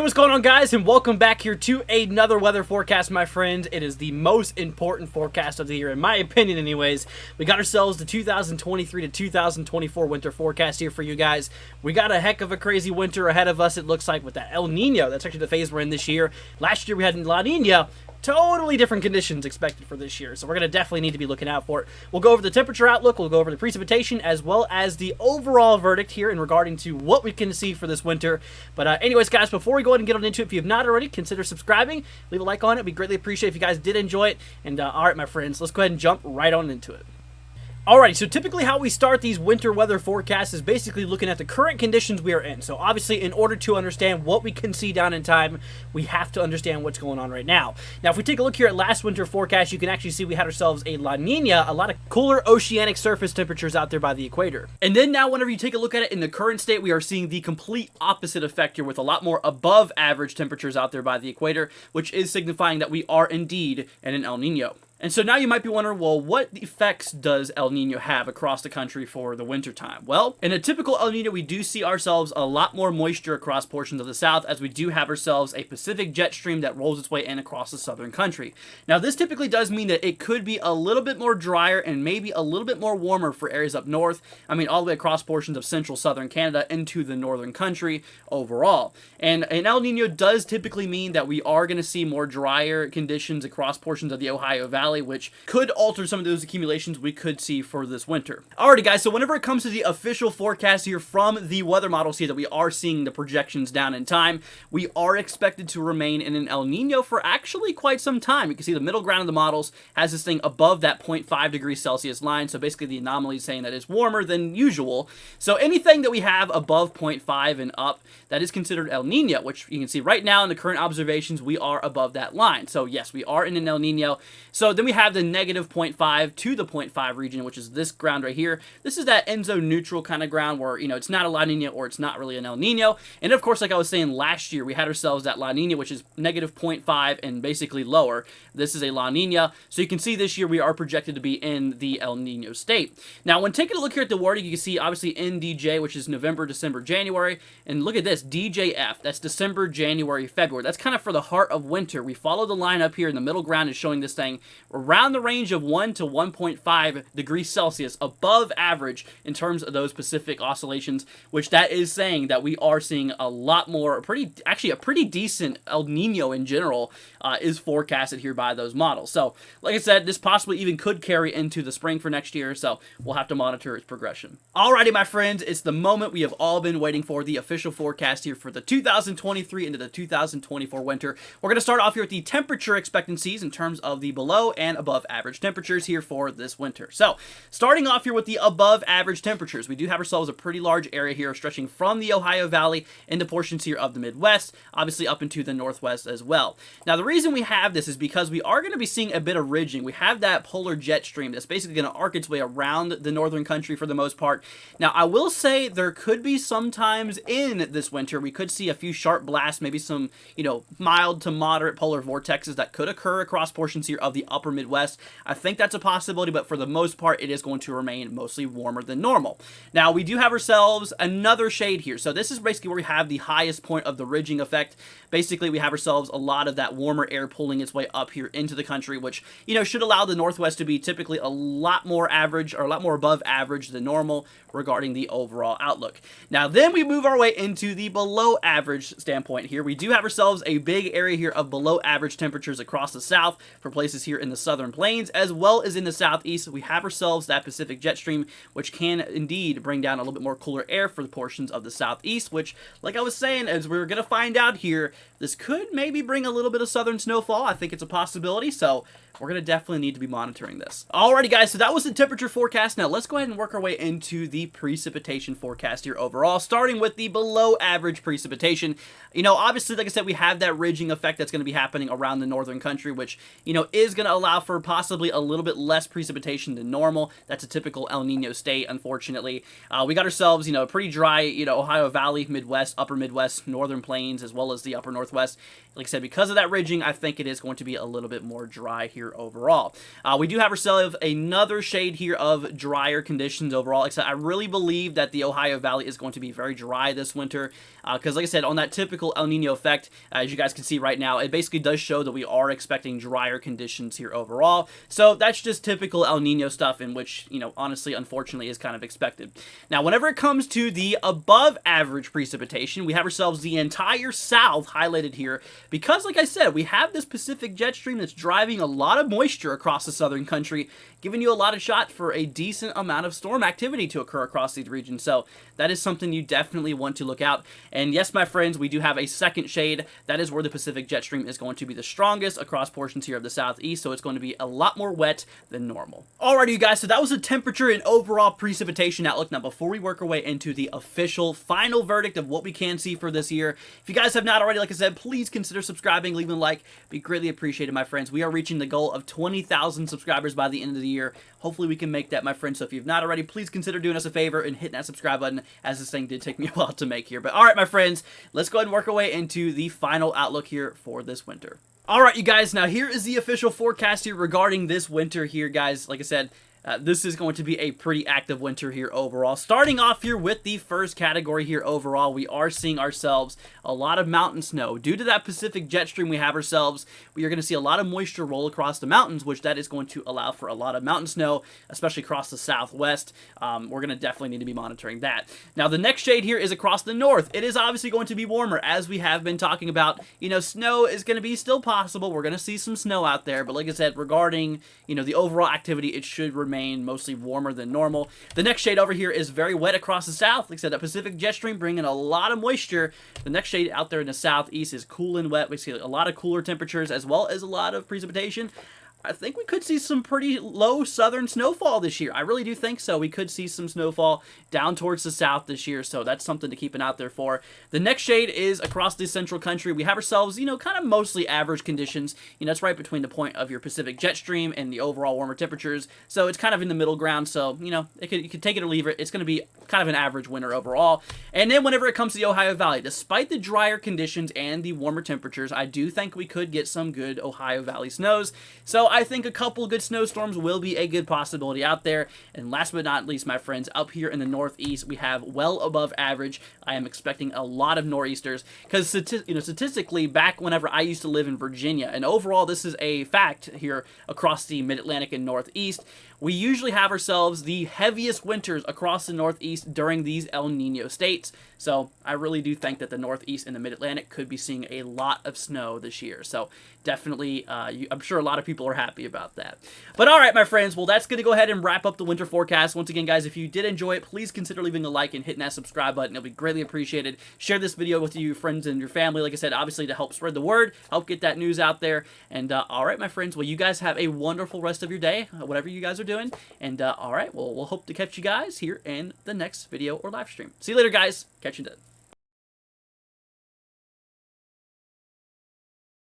what's going on, guys, and welcome back here to another weather forecast, my friend. It is the most important forecast of the year, in my opinion anyways. We got ourselves the 2023 to 2024 winter forecast here for you guys. We got a heck of a crazy winter ahead of us, it looks like, with that El Nino. That's actually the phase we're in this year. Last year we had La Nina. Totally different conditions expected for this year, so we're going to definitely need to be looking out for it. We'll go over the temperature outlook, we'll go over the precipitation, as well as the overall verdict here in regarding to what we can see for this winter. But anyways, guys, before we go ahead and get on into it, if you have not already, consider subscribing, leave a like on it. We greatly appreciate if you guys did enjoy it. And all right, my friends, let's go ahead and jump right on into it. Alrighty, so typically how we start these winter weather forecasts is basically looking at the current conditions we are in. So obviously, in order to understand what we can see down in time, we have to understand what's going on right now. Now, if we take a look here at last winter forecast, you can actually see we had ourselves a La Nina, a lot of cooler oceanic surface temperatures out there by the equator. And then now, whenever you take a look at it in the current state, we are seeing the complete opposite effect here with a lot more above average temperatures out there by the equator, which is signifying that we are indeed in an El Nino. And so now you might be wondering, well, what effects does El Nino have across the country for the winter time? Well, in a typical El Nino, we do see ourselves a lot more moisture across portions of the south, as we do have ourselves a Pacific jet stream that rolls its way in across the southern country. Now, this typically does mean that it could be a little bit more drier and maybe a little bit more warmer for areas up north. I mean, all the way across portions of central southern Canada into the northern country overall. And an El Nino does typically mean that we are going to see more drier conditions across portions of the Ohio Valley, which could alter some of those accumulations we could see for this winter. Alrighty, guys, so whenever it comes to the official forecast here from the weather models here that we are seeing the projections down in time, we are expected to remain in an El Nino for actually quite some time. You can see the middle ground of the models has this thing above that 0.5 degrees Celsius line, so basically the anomaly is saying that it's warmer than usual. So anything that we have above 0.5 and up, that is considered El Nino, which you can see right now in the current observations, we are above that line. So yes, we are in an El Nino. So then we have the negative 0.5 to the 0.5 region, which is this ground right here. This is that Enso neutral kind of ground where, you know, it's not a La Nina or it's not really an El Nino. And of course, like I was saying last year, we had ourselves that La Nina, which is negative 0.5 and basically lower. This is a La Nina. So you can see this year we are projected to be in the El Nino state. Now, when taking a look here at the wording, you can see obviously NDJ, which is November, December, January. And look at this, DJF, that's December, January, February. That's kind of for the heart of winter. We follow the line up here in the middle ground is showing this thing around the range of 1 to 1.5 degrees Celsius above average in terms of those Pacific oscillations, which that is saying that we are seeing a lot more, actually a pretty decent El Nino in general is forecasted here by those models. So, like I said, this possibly even could carry into the spring for next year, so we'll have to monitor its progression. Alrighty, my friends, it's the moment we have all been waiting for, the official forecast here for the 2023 into the 2024 winter. We're going to start off here with the temperature expectancies in terms of the below and above average temperatures here for this winter. So, starting off here with the above average temperatures, we do have ourselves a pretty large area here stretching from the Ohio Valley into portions here of the Midwest, obviously up into the Northwest as well. Now, the reason we have this is because we are going to be seeing a bit of ridging. We have that polar jet stream that's basically going to arc its way around the northern country for the most part. Now, I will say there could be sometimes in this winter, we could see a few sharp blasts, maybe some, you know, mild to moderate polar vortexes that could occur across portions here of the upper Midwest. I think that's a possibility, but for the most part, it is going to remain mostly warmer than normal. Now, we do have ourselves another shade here. So this is basically where we have the highest point of the ridging effect. Basically, we have ourselves a lot of that warmer air pulling its way up here into the country, which, you know, should allow the Northwest to be typically a lot more average or a lot more above average than normal regarding the overall outlook. Now, then we move our way into the below average standpoint here. We do have ourselves a big area here of below average temperatures across the south for places here in the southern plains, as well as in the southeast. We have ourselves that Pacific jet stream, which can indeed bring down a little bit more cooler air for the portions of the southeast, which, like I was saying, as we're going to find out here, this could maybe bring a little bit of southern snowfall. I think it's a possibility, so we're going to definitely need to be monitoring this. Alrighty, guys, so that was the temperature forecast. Now, let's go ahead and work our way into the precipitation forecast here overall, starting with the below average precipitation. You know, obviously, like I said, we have that ridging effect that's going to be happening around the northern country, which, you know, is going to allow for possibly a little bit less precipitation than normal. That's a typical El Nino state, unfortunately. We got ourselves, you know, a pretty dry, you know, Ohio Valley, Midwest, upper Midwest, northern plains, as well as the upper Northwest northwest. Like I said, because of that ridging, I think it is going to be a little bit more dry here overall. We do have ourselves another shade here of drier conditions overall. Like I said, I really believe that the Ohio Valley is going to be very dry this winter because, like I said, on that typical El Nino effect, as you guys can see right now, it basically does show that we are expecting drier conditions here overall. So that's just typical El Nino stuff, in which, you know, honestly, unfortunately, is kind of expected. Now, whenever it comes to the above average precipitation, we have ourselves the entire South highlighted here, because, like I said, we have this Pacific jet stream that's driving a lot of moisture across the southern country, giving you a lot of shot for a decent amount of storm activity to occur across these regions. So that is something you definitely want to look out. And yes, my friends, we do have a second shade. That is where the Pacific jet stream is going to be the strongest across portions here of the southeast, so it's going to be a lot more wet than normal. Alrighty, you guys, so that was the temperature and overall precipitation outlook. Now, before we work our way into the official final verdict of what we can see for this year, if you guys have not already, like I said, please consider subscribing, leaving a like. Be greatly appreciated, my friends. We are reaching the goal of 20,000 subscribers by the end of the year. Hopefully we can make that, my friends. So if you've not already, please consider doing us a favor and hitting that subscribe button, as this thing did take me a while to make here. But alright, my friends, let's go ahead and work our way into the final outlook here for this winter. Alright, you guys, now here is the official forecast here regarding this winter here, guys. Like I said, this is going to be a pretty active winter here overall. Starting off here with the first category here overall, we are seeing ourselves a lot of mountain snow. Due to that Pacific jet stream we have ourselves, we are going to see a lot of moisture roll across the mountains, which that is going to allow for a lot of mountain snow, especially across the southwest. We're going to definitely need to be monitoring that. Now, the next shade here is across the north. It is obviously going to be warmer, as we have been talking about. You know, snow is going to be still possible. We're going to see some snow out there, but like I said, regarding, you know, the overall activity, it should remain mostly warmer than normal. The next shade over here is very wet across the south. Like I said, that Pacific jet stream bringing a lot of moisture. The next shade out there in the southeast is cool and wet. We see a lot of cooler temperatures as well as a lot of precipitation. I think we could see some pretty low southern snowfall this year. I really do think so. We could see some snowfall down towards the south this year, so that's something to keep an eye out there for. The next shade is across the central country. We have ourselves, you know, kind of mostly average conditions. You know, it's right between the point of your Pacific jet stream and the overall warmer temperatures, so it's kind of in the middle ground. So, you know, you could take it or leave it. It's going to be kind of an average winter overall. And then whenever it comes to the Ohio Valley, despite the drier conditions and the warmer temperatures, I do think we could get some good Ohio Valley snows. So I think a couple good snowstorms will be a good possibility out there. And last but not least, my friends, up here in the northeast, we have well above average. I am expecting a lot of nor'easters because, statistically, back whenever I used to live in Virginia, and overall this is a fact here across the mid-Atlantic and northeast, we usually have ourselves the heaviest winters across the northeast during these El Nino states. So I really do think that the northeast and the mid-Atlantic could be seeing a lot of snow this year. So definitely, I'm sure a lot of people are happy about that. But all right, my friends, well, that's going to go ahead and wrap up the winter forecast. Once again, guys, if you did enjoy it, please consider leaving a like and hitting that subscribe button. It'll be greatly appreciated. Share this video with your friends and your family, like I said, obviously to help spread the word, help get that news out there. And all right, my friends, well, you guys have a wonderful rest of your day, whatever you guys are doing. And all right, well, we'll hope to catch you guys here in the next video or live stream. See you later, guys. Catch you then.